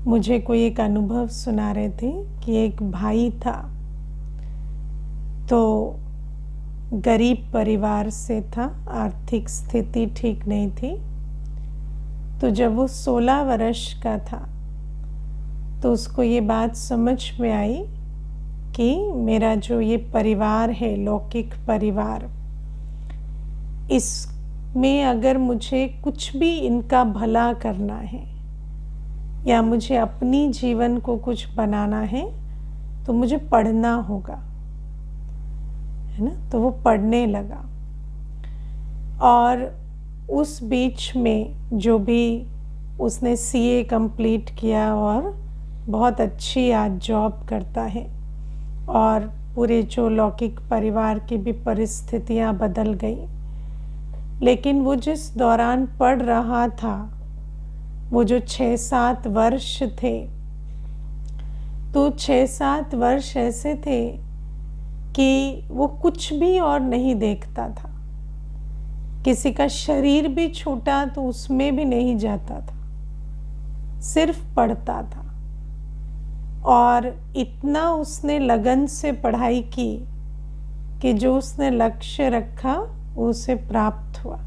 मुझे कोई एक अनुभव सुना रहे थे कि एक भाई था, तो गरीब परिवार से था, आर्थिक स्थिति ठीक नहीं थी। तो जब वो 16 वर्ष का था तो उसको ये बात समझ में आई कि मेरा जो ये परिवार है, लौकिक परिवार, इसमें अगर मुझे कुछ भी इनका भला करना है या मुझे अपनी जीवन को कुछ बनाना है तो मुझे पढ़ना होगा, है ना। तो वो पढ़ने लगा और उस बीच में जो भी उसने सीए कंप्लीट किया और बहुत अच्छी आज जॉब करता है और पूरे जो लौकिक परिवार की भी परिस्थितियां बदल गई। लेकिन वो जिस दौरान पढ़ रहा था, वो जो 6-7 वर्ष थे, तो 6-7 वर्ष ऐसे थे कि वो कुछ भी और नहीं देखता था। किसी का शरीर भी छूटा तो उसमें भी नहीं जाता था, सिर्फ पढ़ता था। और इतना उसने लगन से पढ़ाई की कि जो उसने लक्ष्य रखा वो उसे प्राप्त हुआ।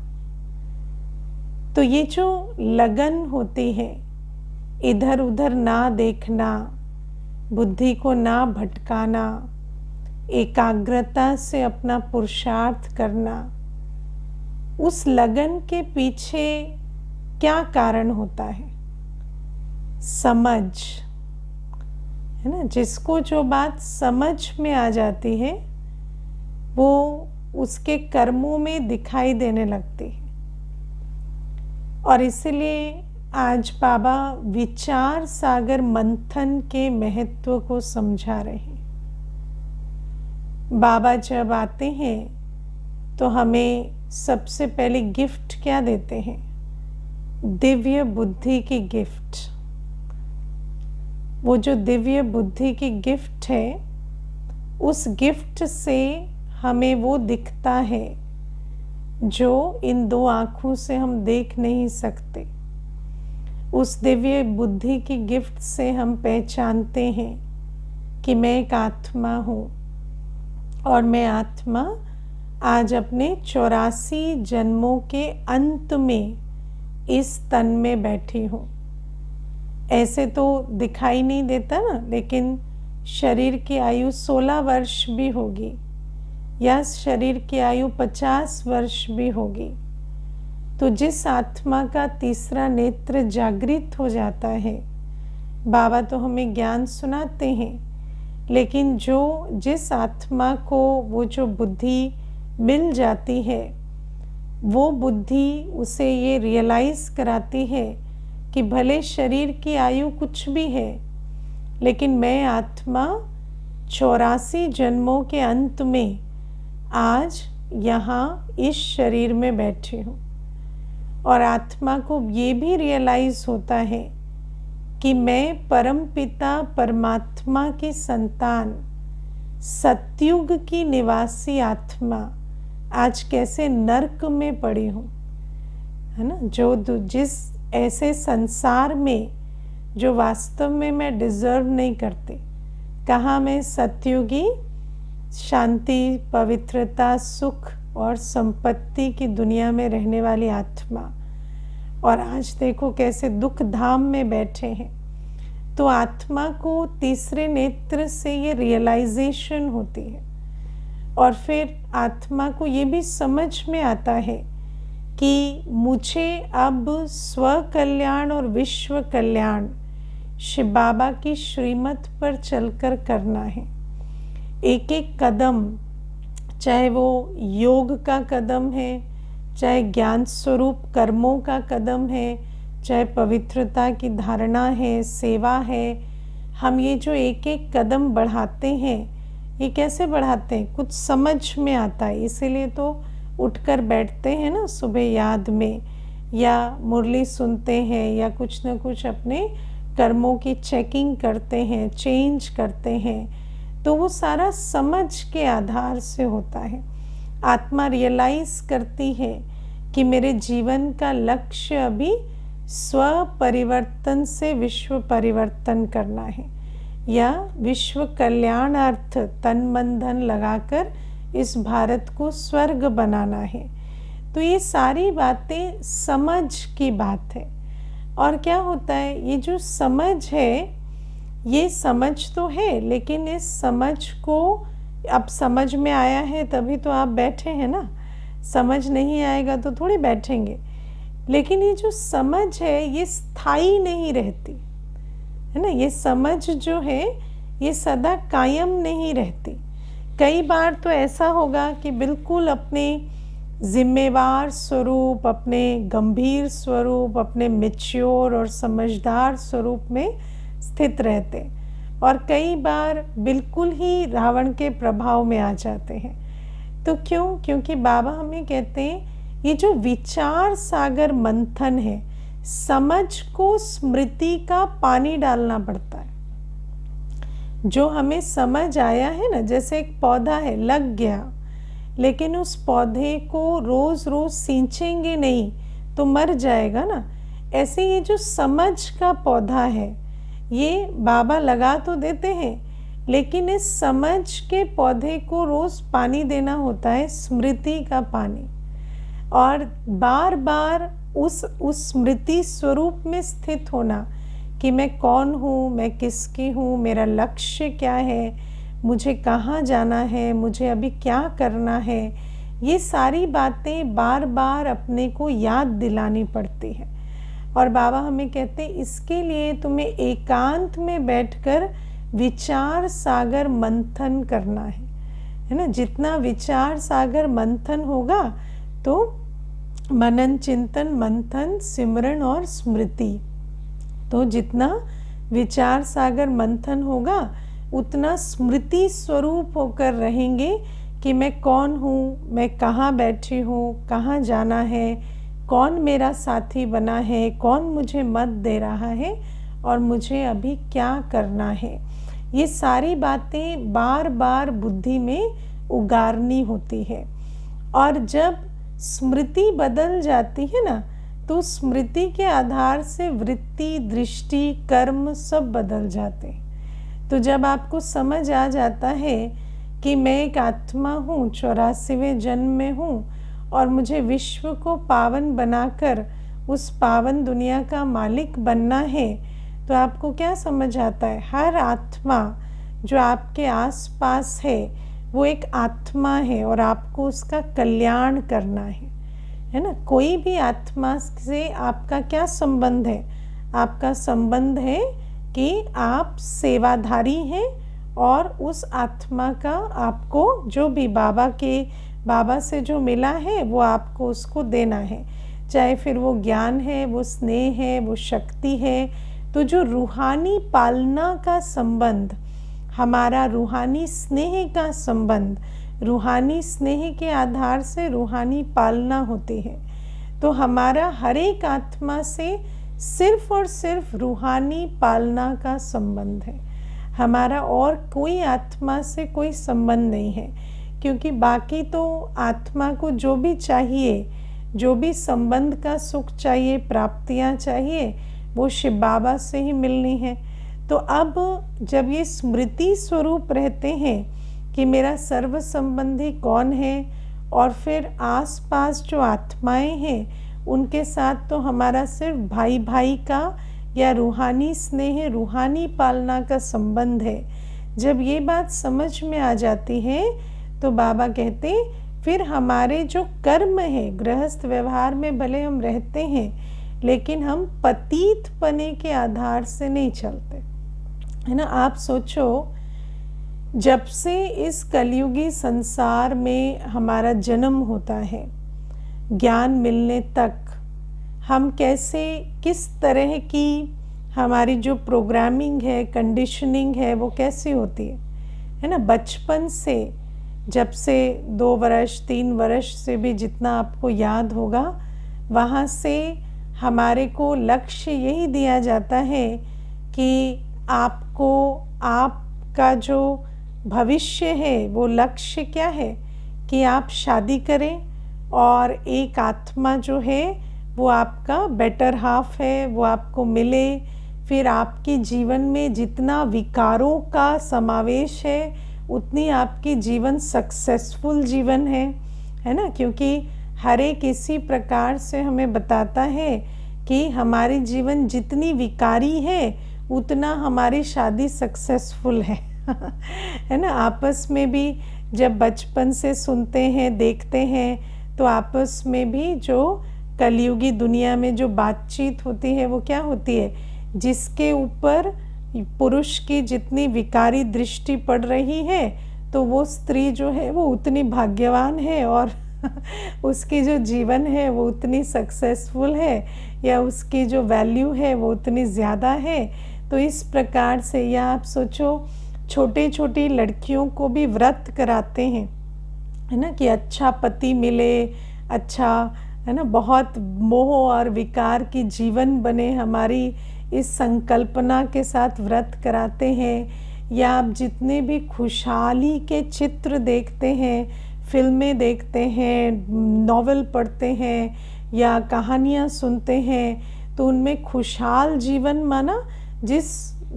तो ये जो लगन होती है, इधर उधर ना देखना, बुद्धि को ना भटकाना, एकाग्रता से अपना पुरुषार्थ करना, उस लगन के पीछे क्या कारण होता है? समझ, है ना। जिसको जो बात समझ में आ जाती है वो उसके कर्मों में दिखाई देने लगती है। और इसीलिए आज बाबा विचार सागर मंथन के महत्व को समझा रहे हैं। बाबा जब आते हैं तो हमें सबसे पहले गिफ्ट क्या देते हैं? दिव्य बुद्धि की गिफ्ट। वो जो दिव्य बुद्धि की गिफ्ट है, उस गिफ्ट से हमें वो दिखता है जो इन 2 आँखों से हम देख नहीं सकते। उस दिव्य बुद्धि की गिफ्ट से हम पहचानते हैं कि मैं एक आत्मा हूँ और मैं आत्मा आज अपने 84 जन्मों के अंत में इस तन में बैठी हूँ। ऐसे तो दिखाई नहीं देता ना, लेकिन शरीर की आयु 16 वर्ष भी होगी या शरीर की आयु 50 वर्ष भी होगी। तो जिस आत्मा का तीसरा नेत्र जागृत हो जाता है, बाबा तो हमें ज्ञान सुनाते हैं, लेकिन जिस आत्मा को वो जो बुद्धि मिल जाती है, वो बुद्धि उसे ये रियलाइज कराती है कि भले शरीर की आयु कुछ भी है, लेकिन मैं आत्मा 84 जन्मों के अंत में आज यहाँ इस शरीर में बैठी हूँ। और आत्मा को ये भी रियलाइज होता है कि मैं परमपिता परमात्मा की संतान, सतयुग की निवासी आत्मा आज कैसे नर्क में पड़ी हूँ, है ना। जिस ऐसे संसार में जो वास्तव में मैं डिजर्व नहीं करती, कहाँ मैं सतयुगी शांति, पवित्रता, सुख और संपत्ति की दुनिया में रहने वाली आत्मा, और आज देखो कैसे दुख धाम में बैठे हैं। तो आत्मा को तीसरे नेत्र से ये रियलाइजेशन होती है और फिर आत्मा को ये भी समझ में आता है कि मुझे अब स्व कल्याण और विश्व कल्याण शिव बाबा की श्रीमत पर चलकर करना है। एक एक कदम, चाहे वो योग का कदम है, चाहे ज्ञान स्वरूप कर्मों का कदम है, चाहे पवित्रता की धारणा है, सेवा है, हम ये जो एक एक कदम बढ़ाते हैं, ये कैसे बढ़ाते हैं? कुछ समझ में आता है, इसीलिए तो उठकर बैठते हैं ना सुबह याद में, या मुरली सुनते हैं, या कुछ ना कुछ अपने कर्मों की चेकिंग करते हैं, चेंज करते हैं। तो वो सारा समझ के आधार से होता है। आत्मा रियलाइज करती है कि मेरे जीवन का लक्ष्य अभी स्व परिवर्तन से विश्व परिवर्तन करना है, या विश्व कल्याणार्थ तन मन धन लगाकर इस भारत को स्वर्ग बनाना है। तो ये सारी बातें समझ की बात है। और क्या होता है, ये जो समझ है, ये समझ तो है, लेकिन इस समझ को अब समझ में आया है तभी तो आप बैठे हैं ना। समझ नहीं आएगा तो थोड़ी बैठेंगे। लेकिन ये जो समझ है ये स्थायी नहीं रहती है ना। ये समझ जो है ये सदा कायम नहीं रहती। कई बार तो ऐसा होगा कि बिल्कुल अपने जिम्मेवार स्वरूप, अपने गंभीर स्वरूप, अपने मैच्योर और समझदार स्वरूप में स्थित रहते, और कई बार बिल्कुल ही रावण के प्रभाव में आ जाते हैं। तो क्यों? क्योंकि बाबा हमें कहते हैं ये जो विचार सागर मंथन है, समझ को स्मृति का पानी डालना पड़ता है। जो हमें समझ आया है ना, जैसे एक पौधा है, लग गया, लेकिन उस पौधे को रोज रोज सींचेंगे नहीं तो मर जाएगा ना। ऐसे ये जो समझ का पौधा है, ये बाबा लगा तो देते हैं, लेकिन इस समझ के पौधे को रोज पानी देना होता है, स्मृति का पानी। और बार बार उस स्मृति स्वरूप में स्थित होना कि मैं कौन हूँ, मैं किसकी हूँ, मेरा लक्ष्य क्या है, मुझे कहाँ जाना है, मुझे अभी क्या करना है। ये सारी बातें बार बार अपने को याद दिलानी पड़ती है। और बाबा हमें कहते हैं इसके लिए तुम्हें एकांत में बैठकर विचार सागर मंथन करना है ना। जितना विचार सागर मंथन होगा तो मनन चिंतन मंथन सिमरन और स्मृति, तो जितना विचार सागर मंथन होगा उतना स्मृति स्वरूप होकर रहेंगे कि मैं कौन हूँ, मैं कहाँ बैठी हूँ, कहाँ जाना है, कौन मेरा साथी बना है, कौन मुझे मत दे रहा है और मुझे अभी क्या करना है। ये सारी बातें बार बार बुद्धि में उगारनी होती है। और जब स्मृति बदल जाती है ना, तो स्मृति के आधार से वृत्ति, दृष्टि, कर्म सब बदल जाते हैं। तो जब आपको समझ आ जाता है कि मैं एक आत्मा हूँ, 84वें जन्म में हूँ और मुझे विश्व को पावन बनाकर उस पावन दुनिया का मालिक बनना है, तो आपको क्या समझ आता है, हर आत्मा जो आपके आसपास है वो एक आत्मा है और आपको उसका कल्याण करना है ना। कोई भी आत्मा से आपका क्या संबंध है? आपका संबंध है कि आप सेवाधारी हैं और उस आत्मा का आपको जो भी बाबा से जो मिला है वो आपको उसको देना है, चाहे फिर वो ज्ञान है, वो स्नेह है, वो शक्ति है। तो जो रूहानी पालना का संबंध, हमारा रूहानी स्नेह का संबंध, रूहानी स्नेह के आधार से रूहानी पालना होती है। तो हमारा हर एक आत्मा से सिर्फ और सिर्फ रूहानी पालना का संबंध है। हमारा और कोई आत्मा से कोई संबंध नहीं है, क्योंकि बाकी तो आत्मा को जो भी चाहिए, जो भी संबंध का सुख चाहिए, प्राप्तियां चाहिए, वो शिव बाबा से ही मिलनी है। तो अब जब ये स्मृति स्वरूप रहते हैं कि मेरा सर्व संबंधी कौन है, और फिर आसपास जो आत्माएं हैं उनके साथ तो हमारा सिर्फ भाई भाई का या रूहानी स्नेह, रूहानी पालना का संबंध है। जब ये बात समझ में आ जाती है तो बाबा कहते फिर हमारे जो कर्म है, गृहस्थ व्यवहार में भले हम रहते हैं लेकिन हम पतित पने के आधार से नहीं चलते, है ना। आप सोचो, जब से इस कलयुगी संसार में हमारा जन्म होता है, ज्ञान मिलने तक हम कैसे, किस तरह की हमारी जो प्रोग्रामिंग है, कंडीशनिंग है, वो कैसी होती है ना। बचपन से, जब से 2 वर्ष 3 वर्ष से भी जितना आपको याद होगा, वहाँ से हमारे को लक्ष्य यही दिया जाता है कि आपको, आपका जो भविष्य है वो लक्ष्य क्या है कि आप शादी करें और एक आत्मा जो है वो आपका बेटर हाफ है, वो आपको मिले। फिर आपके जीवन में जितना विकारों का समावेश है उतनी आपकी जीवन सक्सेसफुल जीवन है ना, क्योंकि हर एक इसी प्रकार से हमें बताता है कि हमारी जीवन जितनी विकारी है उतना हमारी शादी सक्सेसफुल है है ना। आपस में भी जब बचपन से सुनते हैं देखते हैं तो आपस में भी जो कलयुगी दुनिया में जो बातचीत होती है वो क्या होती है, जिसके ऊपर पुरुष की जितनी विकारी दृष्टि पड़ रही है तो वो स्त्री जो है वो उतनी भाग्यवान है और उसकी जो जीवन है वो उतनी सक्सेसफुल है, या उसकी जो वैल्यू है वो उतनी ज़्यादा है। तो इस प्रकार से, या आप सोचो छोटी छोटी लड़कियों को भी व्रत कराते हैं, है ना, कि अच्छा पति मिले, अच्छा, है ना, बहुत मोह और विकार की जीवन बने, हमारी इस संकल्पना के साथ व्रत कराते हैं। या आप जितने भी खुशहाली के चित्र देखते हैं, फिल्में देखते हैं, नॉवेल पढ़ते हैं या कहानियाँ सुनते हैं, तो उनमें खुशहाल जीवन माना जिस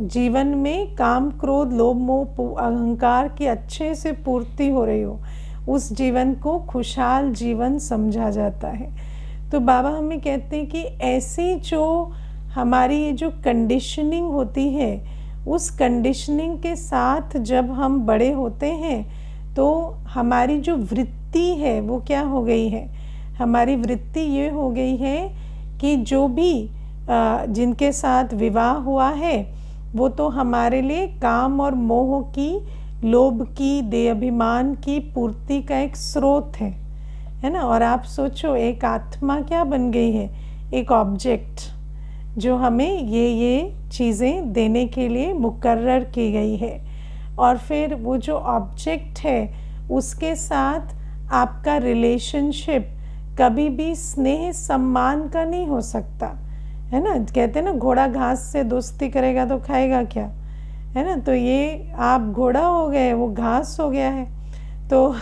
जीवन में काम क्रोध लोभ मोह अहंकार की अच्छे से पूर्ति हो रही हो, उस जीवन को खुशहाल जीवन समझा जाता है। तो बाबा हमें कहते हैं कि ऐसी जो हमारी ये जो कंडीशनिंग होती है, उस कंडीशनिंग के साथ जब हम बड़े होते हैं तो हमारी जो वृत्ति है वो क्या हो गई है, हमारी वृत्ति ये हो गई है कि जो भी जिनके साथ विवाह हुआ है वो तो हमारे लिए काम और मोह की, लोभ की, देह अभिमान की पूर्ति का एक स्रोत है ना। और आप सोचो एक आत्मा क्या बन गई है, एक ऑब्जेक्ट जो हमें ये चीज़ें देने के लिए मुकर्रर की गई है। और फिर वो जो ऑब्जेक्ट है उसके साथ आपका रिलेशनशिप कभी भी स्नेह सम्मान का नहीं हो सकता, है ना। कहते हैं ना घोड़ा घास से दोस्ती करेगा तो खाएगा क्या, है ना। तो ये आप घोड़ा हो गए, वो घास हो गया है। तो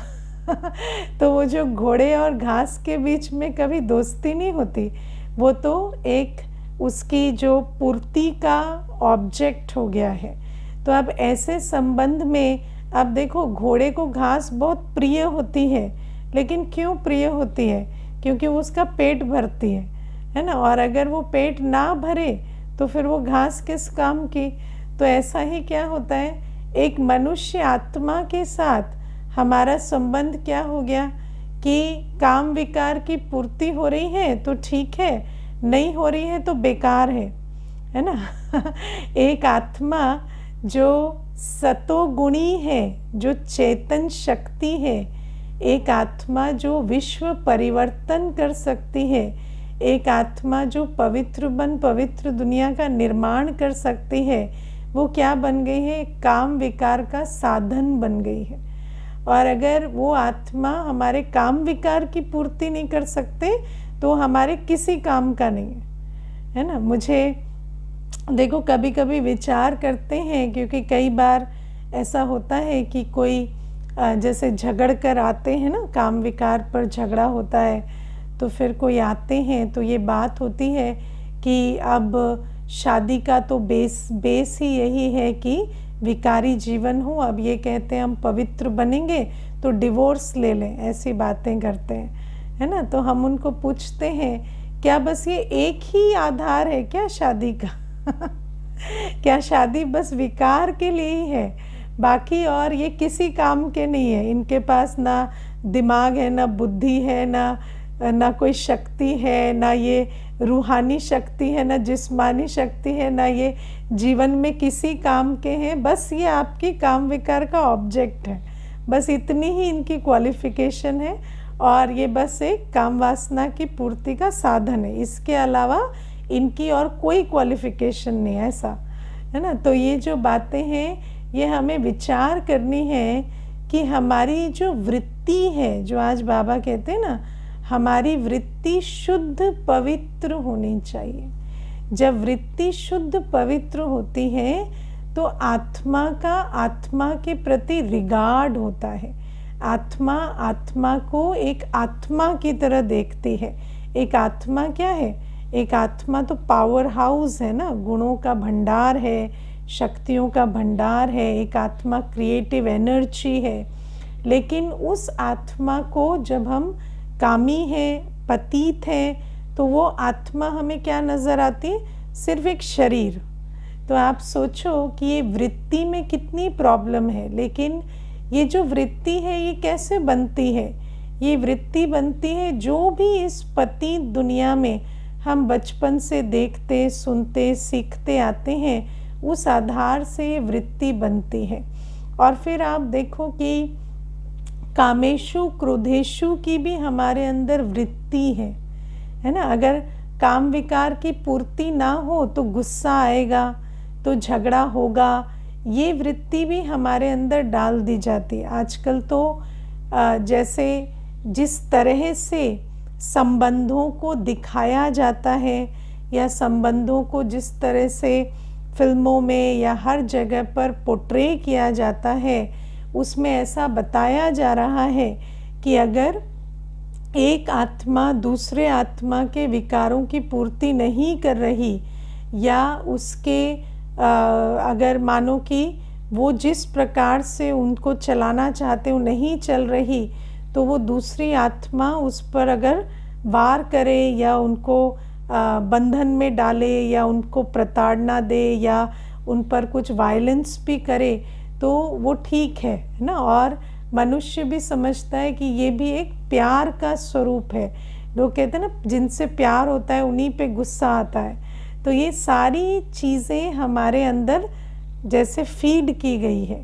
तो वो जो घोड़े और घास के बीच में कभी दोस्ती नहीं होती, वो तो एक उसकी जो पूर्ति का ऑब्जेक्ट हो गया है। तो अब ऐसे संबंध में अब देखो, घोड़े को घास बहुत प्रिय होती है, लेकिन क्यों प्रिय होती है, क्योंकि वो उसका पेट भरती है ना। और अगर वो पेट ना भरे तो फिर वो घास किस काम की। तो ऐसा ही क्या होता है, एक मनुष्य आत्मा के साथ हमारा संबंध क्या हो गया कि काम विकार की पूर्ति हो रही है तो ठीक है, नहीं हो रही है तो बेकार है ना। एक आत्मा जो सतोगुणी है, जो चेतन शक्ति है, एक आत्मा जो विश्व परिवर्तन कर सकती है, एक आत्मा जो पवित्र बन पवित्र दुनिया का निर्माण कर सकती है, वो क्या बन गई है, काम विकार का साधन बन गई है। और अगर वो आत्मा हमारे काम विकार की पूर्ति नहीं कर सकते तो हमारे किसी काम का नहीं है ना। मुझे देखो कभी कभी विचार करते हैं, क्योंकि कई बार ऐसा होता है कि कोई जैसे झगड़ कर आते हैं ना, काम विकार पर झगड़ा होता है, तो फिर कोई आते हैं तो ये बात होती है कि अब शादी का तो बेस ही यही है कि विकारी जीवन हो। अब ये कहते हैं हम पवित्र बनेंगे तो डिवोर्स ले लें, ऐसी बातें करते हैं, है ना। तो हम उनको पूछते हैं क्या बस ये एक ही आधार है क्या शादी का क्या शादी बस विकार के लिए ही है, बाकी और ये किसी काम के नहीं है। इनके पास ना दिमाग है, ना बुद्धि है, ना कोई शक्ति है, ना ये रूहानी शक्ति है, ना जिस्मानी शक्ति है, ना ये जीवन में किसी काम के हैं, बस ये आपकी काम विकार का ऑब्जेक्ट है। बस इतनी ही इनकी क्वालिफिकेशन है और ये बस एक काम वासना की पूर्ति का साधन है, इसके अलावा इनकी और कोई क्वालिफिकेशन नहीं है, ऐसा है ना। तो ये जो बातें हैं ये हमें विचार करनी है कि हमारी जो वृत्ति है, जो आज बाबा कहते हैं ना, हमारी वृत्ति शुद्ध पवित्र होनी चाहिए। जब वृत्ति शुद्ध पवित्र होती है तो आत्मा के प्रति रिगार्ड होता है। आत्मा को एक आत्मा की तरह देखती है, एक आत्मा क्या है? एक आत्मा तो पावर हाउस है ना, गुणों का भंडार है, शक्तियों का भंडार है। एक आत्मा क्रिएटिव एनर्जी है। लेकिन उस आत्मा को जब हम कामी है, पतित है, तो वो आत्मा हमें क्या नज़र आती है? सिर्फ एक शरीर। तो आप सोचो कि ये वृत्ति में कितनी प्रॉब्लम है। लेकिन ये जो वृत्ति है ये कैसे बनती है? ये वृत्ति बनती है जो भी इस पतित दुनिया में हम बचपन से देखते, सुनते, सीखते आते हैं, उस आधार से ये वृत्ति बनती है। और फिर आप देखो कि कामेशु क्रोधेशु की भी हमारे अंदर वृत्ति है ना। अगर काम विकार की पूर्ति ना हो तो गुस्सा आएगा, तो झगड़ा होगा। ये वृत्ति भी हमारे अंदर डाल दी जाती है। आजकल तो जैसे जिस तरह से संबंधों को दिखाया जाता है या संबंधों को जिस तरह से फिल्मों में या हर जगह पर पोर्ट्रे किया जाता है, उसमें ऐसा बताया जा रहा है कि अगर एक आत्मा दूसरे आत्मा के विकारों की पूर्ति नहीं कर रही या उसके अगर मानो कि वो जिस प्रकार से उनको चलाना चाहते वो नहीं चल रही, तो वो दूसरी आत्मा उस पर अगर वार करे या उनको बंधन में डाले या उनको प्रताड़ना दे या उन पर कुछ वायलेंस भी करे, तो वो ठीक है ना। और मनुष्य भी समझता है कि ये भी एक प्यार का स्वरूप है। लोग कहते हैं ना, जिनसे प्यार होता है उन्हीं पे गुस्सा आता है। तो ये सारी चीज़ें हमारे अंदर जैसे फीड की गई है।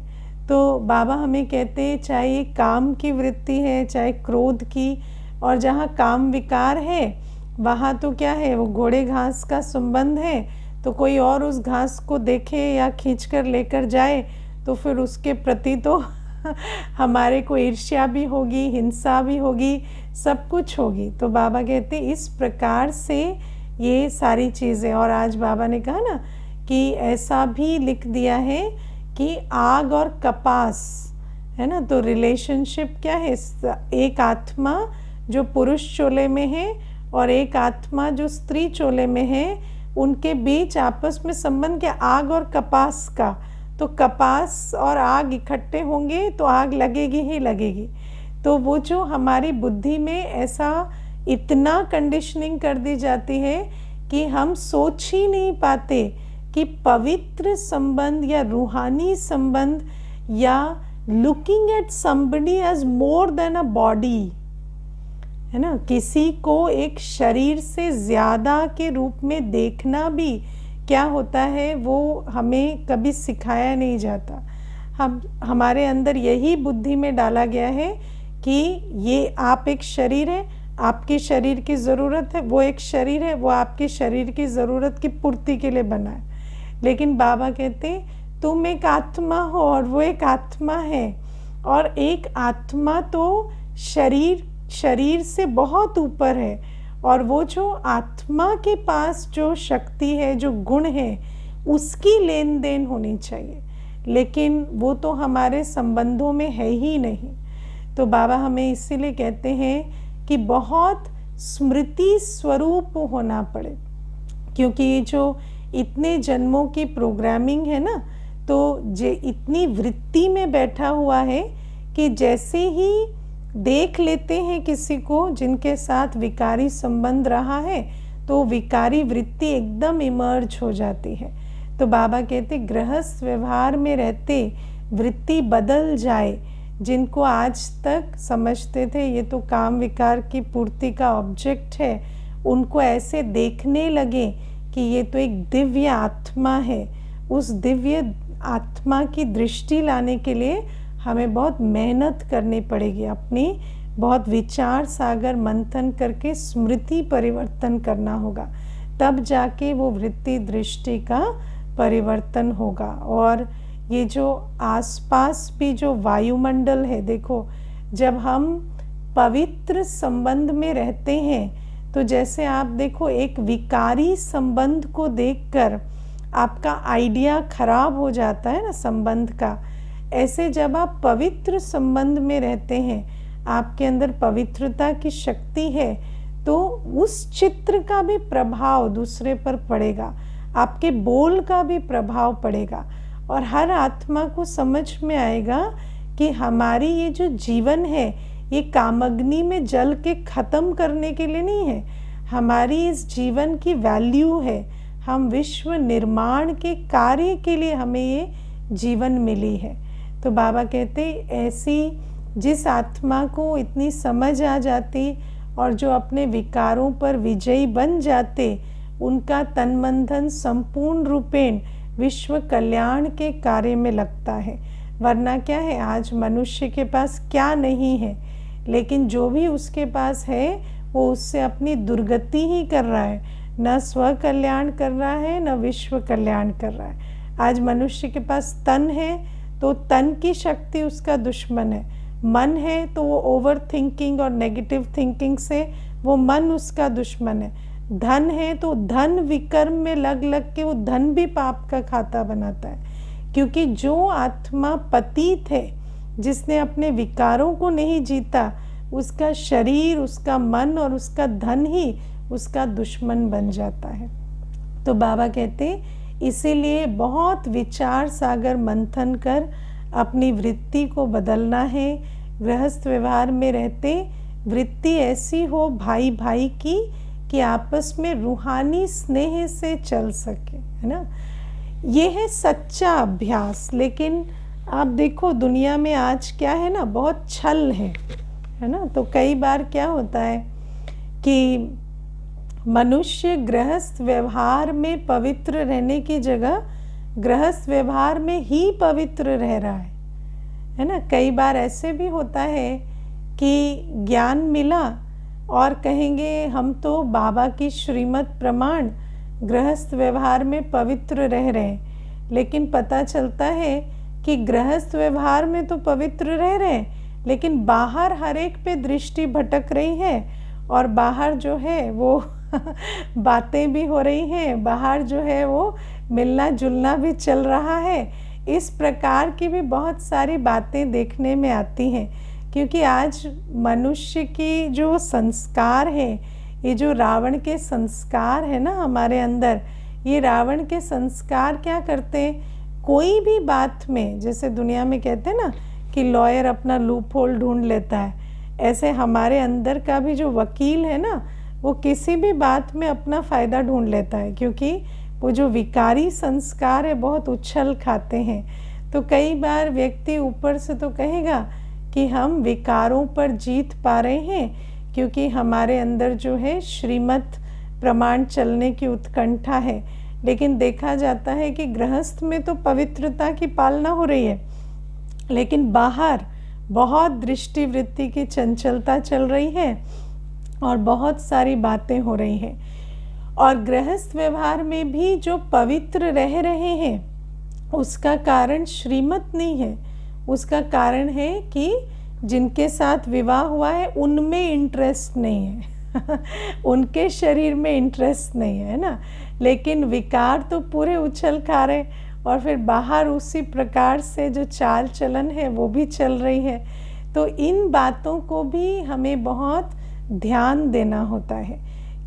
तो बाबा हमें कहते हैं चाहे ये काम की वृत्ति है, चाहे क्रोध की, और जहाँ काम विकार है वहाँ तो क्या है, वो घोड़े घास का संबंध है। तो कोई और उस घास को देखे या खींचकर लेकर जाए तो फिर उसके प्रति तो हमारे को ईर्ष्या भी होगी, हिंसा भी होगी, सब कुछ होगी। तो बाबा कहते इस प्रकार से ये सारी चीज़ें। और आज बाबा ने कहा ना कि ऐसा भी लिख दिया है कि आग और कपास है ना, तो रिलेशनशिप क्या है? एक आत्मा जो पुरुष चोले में है और एक आत्मा जो स्त्री चोले में है, उनके बीच आपस में संबंध क्या? आग और कपास का। तो कपास और आग इकट्ठे होंगे तो आग लगेगी ही लगेगी। तो वो जो हमारी बुद्धि में ऐसा इतना कंडीशनिंग कर दी जाती है कि हम सोच ही नहीं पाते कि पवित्र संबंध या रूहानी संबंध या looking at somebody as more than a body है ना, किसी को एक शरीर से ज़्यादा के रूप में देखना भी क्या होता है, वो हमें कभी सिखाया नहीं जाता। हमारे अंदर यही बुद्धि में डाला गया है कि ये आप एक शरीर है, आपके शरीर की ज़रूरत है, वो एक शरीर है, वो आपके शरीर की ज़रूरत की पूर्ति के लिए बना है। लेकिन बाबा कहते तुम एक आत्मा हो और वो एक आत्मा है, और एक आत्मा तो शरीर से बहुत ऊपर है। और वो जो आत्मा के पास जो शक्ति है, जो गुण है, उसकी लेन देन होनी चाहिए। लेकिन वो तो हमारे संबंधों में है ही नहीं। तो बाबा हमें इसीलिए कहते हैं कि बहुत स्मृति स्वरूप होना पड़े, क्योंकि ये जो इतने जन्मों की प्रोग्रामिंग है ना, तो जे इतनी वृत्ति में बैठा हुआ है कि जैसे ही देख लेते हैं किसी को जिनके साथ विकारी संबंध रहा है, तो विकारी वृत्ति एकदम इमर्ज हो जाती है। तो बाबा कहते गृहस्थ व्यवहार में रहते वृत्ति बदल जाए। जिनको आज तक समझते थे ये तो काम विकार की पूर्ति का ऑब्जेक्ट है, उनको ऐसे देखने लगे कि ये तो एक दिव्य आत्मा है। उस दिव्य आत्मा की दृष्टि लाने के लिए हमें बहुत मेहनत करनी पड़ेगी, अपनी बहुत विचार सागर मंथन करके स्मृति परिवर्तन करना होगा, तब जाके वो वृत्ति दृष्टि का परिवर्तन होगा। और ये जो आसपास भी जो वायुमंडल है, देखो जब हम पवित्र संबंध में रहते हैं तो जैसे आप देखो एक विकारी संबंध को देखकर आपका आइडिया खराब हो जाता है ना संबंध का, ऐसे जब आप पवित्र संबंध में रहते हैं, आपके अंदर पवित्रता की शक्ति है, तो उस चित्र का भी प्रभाव दूसरे पर पड़ेगा, आपके बोल का भी प्रभाव पड़ेगा। और हर आत्मा को समझ में आएगा कि हमारी ये जो जीवन है ये कामअग्नि में जल के ख़त्म करने के लिए नहीं है, हमारी इस जीवन की वैल्यू है, हम विश्व निर्माण के कार्य के लिए हमें ये जीवन मिली है। तो बाबा कहते ऐसी जिस आत्मा को इतनी समझ आ जाती और जो अपने विकारों पर विजयी बन जाते, उनका तन मन धन संपूर्ण रूपेण विश्व कल्याण के कार्य में लगता है। वरना क्या है, आज मनुष्य के पास क्या नहीं है, लेकिन जो भी उसके पास है वो उससे अपनी दुर्गति ही कर रहा है, न स्व कल्याण कर रहा है न विश्व कल्याण कर रहा है। आज मनुष्य के पास तन है तो तन की शक्ति उसका दुश्मन है, मन है तो वो ओवर थिंकिंग और नेगेटिव थिंकिंग से वो मन उसका दुश्मन है, धन है तो धन विकर्म में लग लग के वो धन भी पाप का खाता बनाता है। क्योंकि जो आत्मा पतित है, जिसने अपने विकारों को नहीं जीता, उसका शरीर, उसका मन और उसका धन ही उसका दुश्मन बन जाता है। तो बाबा कहते इसीलिए बहुत विचार सागर मंथन कर अपनी वृत्ति को बदलना है। गृहस्थ व्यवहार में रहते वृत्ति ऐसी हो भाई भाई की कि आपस में रूहानी स्नेह से चल सके, है ना। ये है सच्चा अभ्यास। लेकिन आप देखो दुनिया में आज क्या है ना, बहुत छल है ना। तो कई बार क्या होता है कि मनुष्य गृहस्थ व्यवहार में पवित्र रहने की जगह गृहस्थ व्यवहार में ही पवित्र रह रहा है ना। कई बार ऐसे भी होता है कि ज्ञान मिला और कहेंगे हम तो बाबा की श्रीमत प्रमाण गृहस्थ व्यवहार में पवित्र रह रहे हैं, लेकिन पता चलता है कि गृहस्थ व्यवहार में तो पवित्र रह रहे हैं, लेकिन बाहर हर एक पे दृष्टि भटक रही है और बाहर जो है वो बातें भी हो रही हैं, बाहर जो है वो मिलना जुलना भी चल रहा है। इस प्रकार की भी बहुत सारी बातें देखने में आती हैं, क्योंकि आज मनुष्य की जो संस्कार है, ये जो रावण के संस्कार है ना हमारे अंदर, ये रावण के संस्कार क्या करते हैं, कोई भी बात में, जैसे दुनिया में कहते हैं ना कि लॉयर अपना लूप होल ढूंढ लेता है, ऐसे हमारे अंदर का भी जो वकील है ना, वो किसी भी बात में अपना फ़ायदा ढूंढ लेता है, क्योंकि वो जो विकारी संस्कार है बहुत उछल खाते हैं। तो कई बार व्यक्ति ऊपर से तो कहेगा कि हम विकारों पर जीत पा रहे हैं, क्योंकि हमारे अंदर जो है श्रीमत प्रमाण चलने की उत्कंठा है। लेकिन देखा जाता है कि गृहस्थ में तो पवित्रता की पालना हो रही है, लेकिन बाहर बहुत दृष्टिवृत्ति की चंचलता चल रही है और बहुत सारी बातें हो रही हैं। और गृहस्थ व्यवहार में भी जो पवित्र रह रहे हैं उसका कारण श्रीमत नहीं है, उसका कारण है कि जिनके साथ विवाह हुआ है उनमें इंटरेस्ट नहीं है उनके शरीर में इंटरेस्ट नहीं है ना। लेकिन विकार तो पूरे उछल खा रहे और फिर बाहर उसी प्रकार से जो चाल चलन है वो भी चल रही है। तो इन बातों को भी हमें बहुत ध्यान देना होता है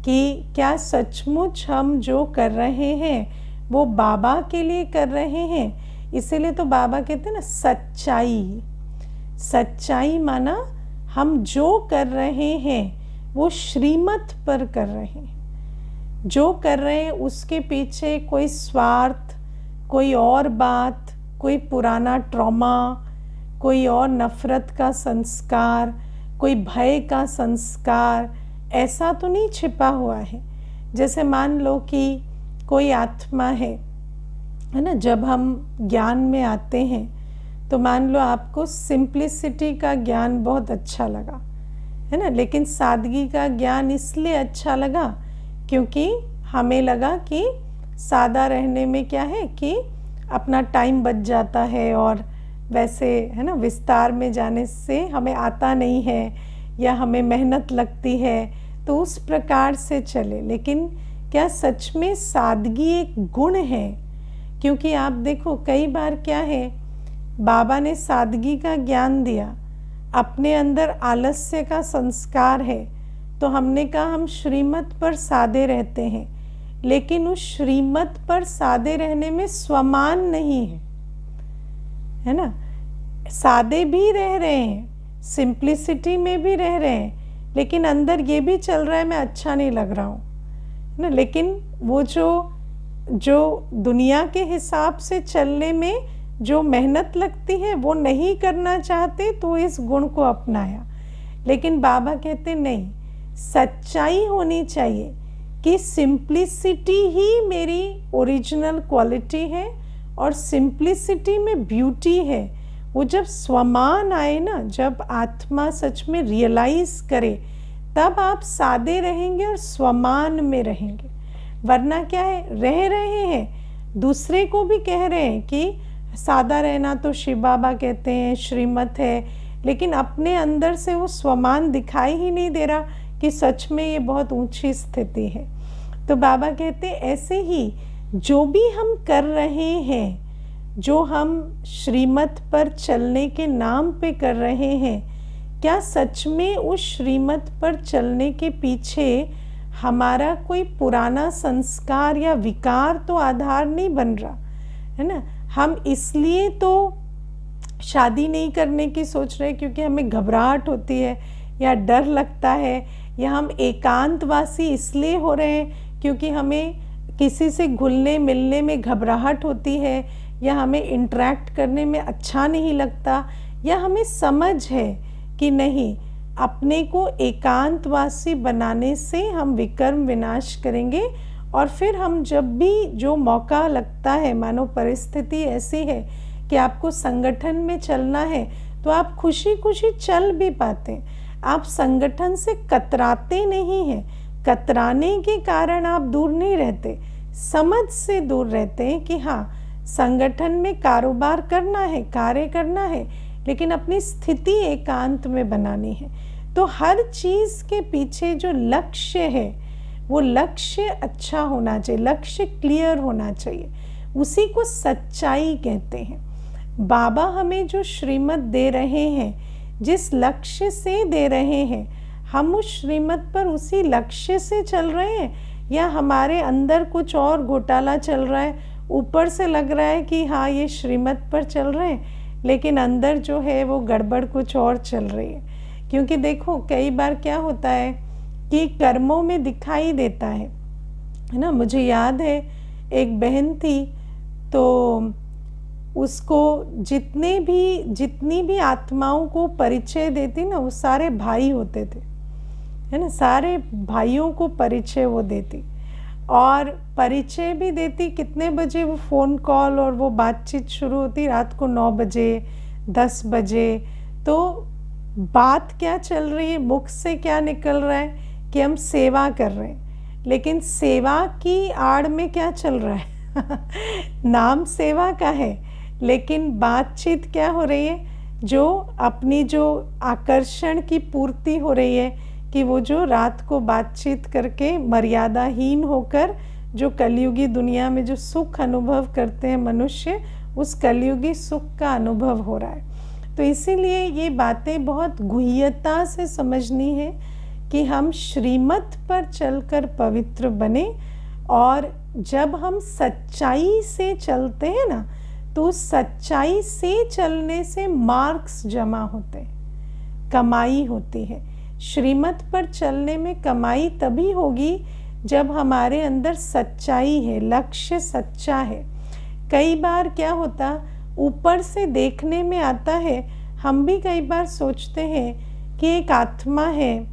कि क्या सचमुच हम जो कर रहे हैं वो बाबा के लिए कर रहे हैं। इसीलिए तो बाबा कहते हैं ना सच्चाई, सच्चाई माना हम जो कर रहे हैं वो श्रीमत पर कर रहे हैं, जो कर रहे हैं उसके पीछे कोई स्वार्थ, कोई और बात, कोई पुराना ट्रॉमा, कोई और नफ़रत का संस्कार, कोई भय का संस्कार, ऐसा तो नहीं छिपा हुआ है। जैसे मान लो कि कोई आत्मा है ना, जब हम ज्ञान में आते हैं तो मान लो आपको सिंप्लिसिटी का ज्ञान बहुत अच्छा लगा है ना, लेकिन सादगी का ज्ञान इसलिए अच्छा लगा क्योंकि हमें लगा कि सादा रहने में क्या है कि अपना टाइम बच जाता है और वैसे है ना विस्तार में जाने से हमें आता नहीं है या हमें मेहनत लगती है, तो उस प्रकार से चले। लेकिन क्या सच में सादगी एक गुण है? क्योंकि आप देखो कई बार क्या है, बाबा ने सादगी का ज्ञान दिया, अपने अंदर आलस्य का संस्कार है, तो हमने कहा हम श्रीमत पर सादे रहते हैं, लेकिन उस श्रीमत पर सादे रहने में स्वमान नहीं है ना। सादे भी रह रहे हैं, सिंप्लिसिटी में भी रह रहे हैं, लेकिन अंदर ये भी चल रहा है मैं अच्छा नहीं लग रहा हूँ ना। लेकिन वो जो दुनिया के हिसाब से चलने में जो मेहनत लगती है वो नहीं करना चाहते, तो इस गुण को अपनाया। लेकिन बाबा कहते नहीं, सच्चाई होनी चाहिए कि सिंप्लिसिटी ही मेरी ओरिजिनल क्वालिटी है और सिंप्लिसिटी में ब्यूटी है। वो जब स्वमान आए ना, जब आत्मा सच में रियलाइज करे, तब आप सादे रहेंगे और स्वमान में रहेंगे। वरना क्या है, रह रहे हैं, दूसरे को भी कह रहे हैं कि सादा रहना तो शिव बाबा कहते हैं, श्रीमत है, लेकिन अपने अंदर से वो स्वमान दिखाई ही नहीं दे रहा कि सच में ये बहुत ऊंची स्थिति है। तो बाबा कहते ऐसे ही जो भी हम कर रहे हैं, जो हम श्रीमत पर चलने के नाम पे कर रहे हैं, क्या सच में उस श्रीमत पर चलने के पीछे हमारा कोई पुराना संस्कार या विकार तो आधार नहीं बन रहा है ना। हम इसलिए तो शादी नहीं करने की सोच रहे क्योंकि हमें घबराहट होती है या डर लगता है, या हम एकांतवासी इसलिए हो रहे हैं क्योंकि हमें किसी से घुलने मिलने में घबराहट होती है, या हमें इंटरेक्ट करने में अच्छा नहीं लगता, या हमें समझ है कि नहीं, अपने को एकांतवासी बनाने से हम विकर्म विनाश करेंगे। और फिर हम जब भी जो मौका लगता है, मानो परिस्थिति ऐसी है कि आपको संगठन में चलना है, तो आप खुशी खुशी चल भी पाते हैं। आप संगठन से कतराते नहीं हैं। कतराने के कारण आप दूर नहीं रहते, समझ से दूर रहते हैं कि हाँ, संगठन में कारोबार करना है, कार्य करना है, लेकिन अपनी स्थिति एकांत में बनानी है। तो हर चीज़ के पीछे जो लक्ष्य है, वो लक्ष्य अच्छा होना चाहिए, लक्ष्य क्लियर होना चाहिए, उसी को सच्चाई कहते हैं। बाबा हमें जो श्रीमत दे रहे हैं, जिस लक्ष्य से दे रहे हैं, हम उस श्रीमत पर उसी लक्ष्य से चल रहे हैं, या हमारे अंदर कुछ और घोटाला चल रहा है। ऊपर से लग रहा है कि हाँ ये श्रीमत पर चल रहे हैं, लेकिन अंदर जो है वो गड़बड़ कुछ और चल रही है। क्योंकि देखो कई बार क्या होता है कि कर्मों में दिखाई देता है ना। मुझे याद है एक बहन थी, तो उसको जितनी भी आत्माओं को परिचय देती ना, वो सारे भाई होते थे, है ना। सारे भाइयों को परिचय वो देती, और परिचय भी देती कितने बजे, वो फ़ोन कॉल और वो बातचीत शुरू होती रात को 9 बजे 10 बजे। तो बात क्या चल रही है, मुख से क्या निकल रहा है कि हम सेवा कर रहे हैं, लेकिन सेवा की आड़ में क्या चल रहा है नाम सेवा का है, लेकिन बातचीत क्या हो रही है, जो अपनी जो आकर्षण की पूर्ति हो रही है कि वो जो रात को बातचीत करके मर्यादाहीन होकर जो कलयुगी दुनिया में जो सुख अनुभव करते हैं मनुष्य, उस कलयुगी सुख का अनुभव हो रहा है। तो इसीलिए ये बातें बहुत गुह्यता से समझनी है कि हम श्रीमत पर चलकर पवित्र बने, और जब हम सच्चाई से चलते हैं ना, तो सच्चाई से चलने से मार्क्स जमा होते हैं, कमाई होती है। श्रीमत पर चलने में कमाई तभी होगी जब हमारे अंदर सच्चाई है, लक्ष्य सच्चा है। कई बार क्या होता, ऊपर से देखने में आता है, हम भी कई बार सोचते हैं कि एक आत्मा है,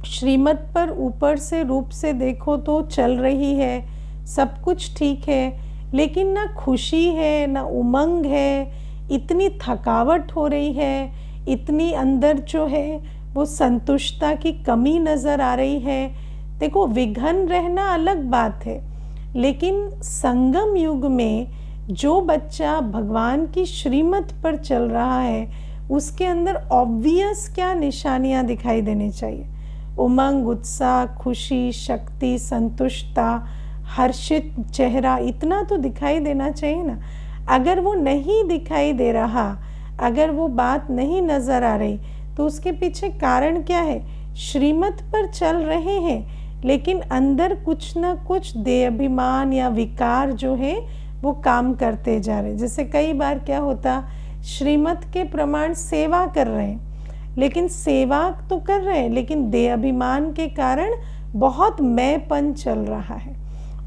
श्रीमत पर ऊपर से रूप से देखो तो चल रही है, सब कुछ ठीक है, लेकिन ना खुशी है ना उमंग है, इतनी थकावट हो रही है, इतनी अंदर जो है वो संतुष्टता की कमी नज़र आ रही है। देखो विघन रहना अलग बात है, लेकिन संगम युग में जो बच्चा भगवान की श्रीमत पर चल रहा है, उसके अंदर ऑब्वियस क्या निशानियां दिखाई देनी चाहिए, उमंग, उत्साह, खुशी, शक्ति, संतुष्टता, हर्षित चेहरा, इतना तो दिखाई देना चाहिए ना। अगर वो नहीं दिखाई दे रहा, अगर वो बात नहीं नज़र आ रही, तो उसके पीछे कारण क्या है श्रीमत पर चल रहे हैं, लेकिन अंदर कुछ ना कुछ देह अभिमान या विकार जो है वो काम करते जा रहे हैं। जैसे कई बार क्या होता, श्रीमत के प्रमाण सेवा कर रहे हैं, लेकिन सेवा तो कर रहे हैं, लेकिन देह अभिमान के कारण बहुत मैंपन चल रहा है,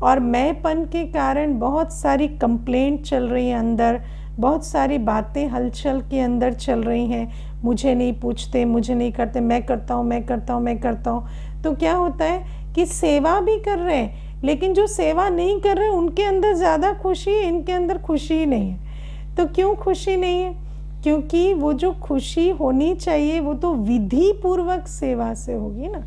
और मैंपन के कारण बहुत सारी कंप्लेंट चल रही है अंदर, बहुत सारी बातें हलचल के अंदर चल रही हैं। मुझे नहीं पूछते, मुझे नहीं करते, मैं करता हूँ, मैं करता हूँ, मैं करता हूँ। तो क्या होता है कि सेवा भी कर रहे हैं, लेकिन जो सेवा नहीं कर रहे उनके अंदर ज़्यादा खुशी है, इनके अंदर खुशी ही नहीं है। तो क्यों खुशी नहीं है? क्योंकि वो जो खुशी होनी चाहिए वो तो विधि पूर्वक सेवा से होगी ना।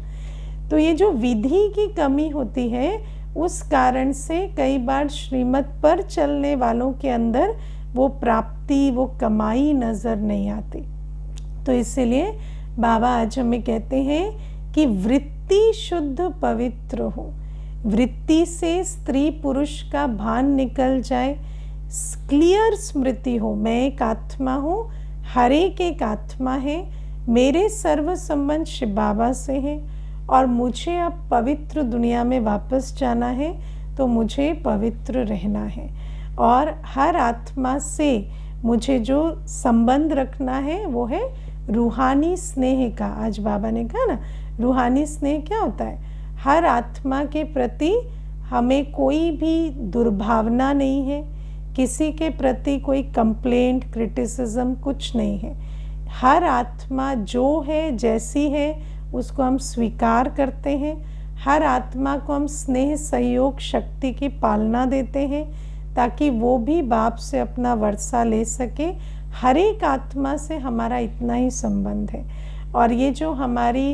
तो ये जो विधि की कमी होती है, उस कारण से कई बार श्रीमत पर चलने वालों के अंदर वो प्राप्ति, वो कमाई नज़र नहीं आती। तो इसीलिए बाबा आज हमें कहते हैं कि वृत्ति शुद्ध पवित्र हो, वृत्ति से स्त्री पुरुष का भान निकल जाए, क्लियर स्मृति हो, मैं एक आत्मा हूँ, हर एक आत्मा है, मेरे सर्व संबंध शिव बाबा से हैं, और मुझे अब पवित्र दुनिया में वापस जाना है, तो मुझे पवित्र रहना है। और हर आत्मा से मुझे जो संबंध रखना है वो है रूहानी स्नेह का। आज बाबा ने कहा ना, रूहानी स्नेह क्या होता है? हर आत्मा के प्रति हमें कोई भी दुर्भावना नहीं है, किसी के प्रति कोई कंप्लेंट, क्रिटिसिज्म कुछ नहीं है। हर आत्मा जो है, जैसी है, उसको हम स्वीकार करते हैं। हर आत्मा को हम स्नेह, सहयोग, शक्ति की पालना देते हैं, ताकि वो भी बाप से अपना वर्षा ले सके। हर एक आत्मा से हमारा इतना ही संबंध है। और ये जो हमारी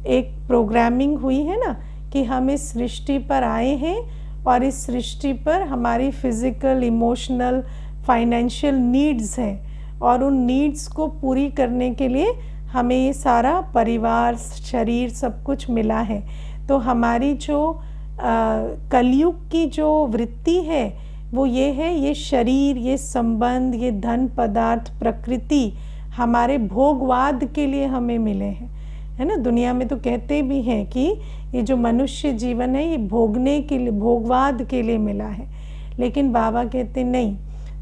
एक प्रोग्रामिंग हुई है ना, कि हम इस सृष्टि पर आए हैं, और इस सृष्टि पर हमारी फिजिकल, इमोशनल, फाइनेंशियल नीड्स हैं, और उन नीड्स को पूरी करने के लिए हमें ये सारा परिवार, शरीर, सब कुछ मिला है। तो हमारी जो कलयुग की जो वृत्ति है वो ये है, ये शरीर, ये संबंध, ये धन पदार्थ, प्रकृति हमारे भोगवाद के लिए हमें मिले हैं, है ना। दुनिया में तो कहते भी हैं कि ये जो मनुष्य जीवन है ये भोगने के लिए, भोगवाद के लिए मिला है। लेकिन बाबा कहते नहीं,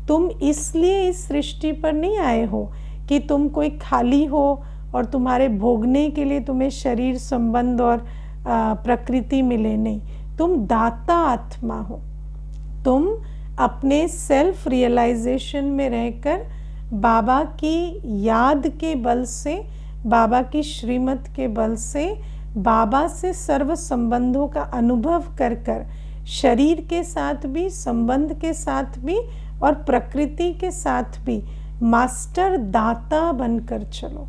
तुम इसलिए इस सृष्टि पर नहीं आए हो कि तुम कोई खाली हो और तुम्हारे भोगने के लिए तुम्हें शरीर, संबंध और प्रकृति मिले। नहीं, तुम दाता आत्मा हो। तुम अपने सेल्फ रियलाइजेशन में रहकर बाबा की याद के बल से, बाबा की श्रीमत के बल से, बाबा से सर्व संबंधों का अनुभव कर कर, शरीर के साथ भी, संबंध के साथ भी और प्रकृति के साथ भी मास्टर दाता बनकर चलो।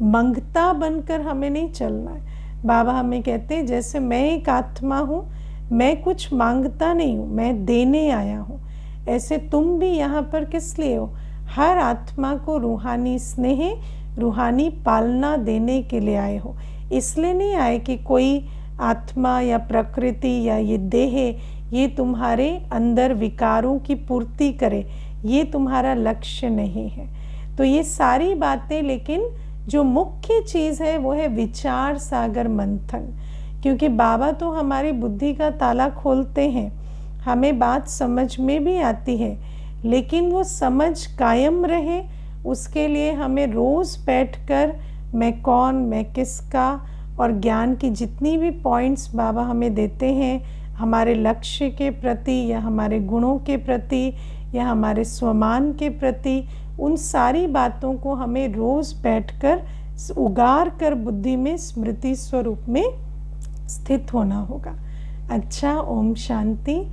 मंगता बनकर हमें नहीं चलना है। बाबा हमें कहते हैं, जैसे मैं एक आत्मा हूँ, मैं कुछ मांगता नहीं हूँ, मैं देने आया हूँ, ऐसे तुम भी यहाँ पर किस लिए हो? हर आत्मा को रूहानी स्नेह, रूहानी पालना देने के लिए आए हो। इसलिए नहीं आए कि कोई आत्मा या प्रकृति या ये देह ये तुम्हारे अंदर विकारों की पूर्ति करे, ये तुम्हारा लक्ष्य नहीं है। तो ये सारी बातें, लेकिन जो मुख्य चीज़ है वो है विचार सागर मंथन। क्योंकि बाबा तो हमारी बुद्धि का ताला खोलते हैं, हमें बात समझ में भी आती है, लेकिन वो समझ कायम रहे उसके लिए हमें रोज़ बैठकर मैं कौन, मैं किसका, और ज्ञान की जितनी भी पॉइंट्स बाबा हमें देते हैं हमारे लक्ष्य के प्रति या हमारे गुणों के प्रति या हमारे स्वमान के प्रति, उन सारी बातों को हमें रोज़ बैठकर उगार कर बुद्धि में स्मृति स्वरूप में स्थित होना होगा। अच्छा, ओम शांति।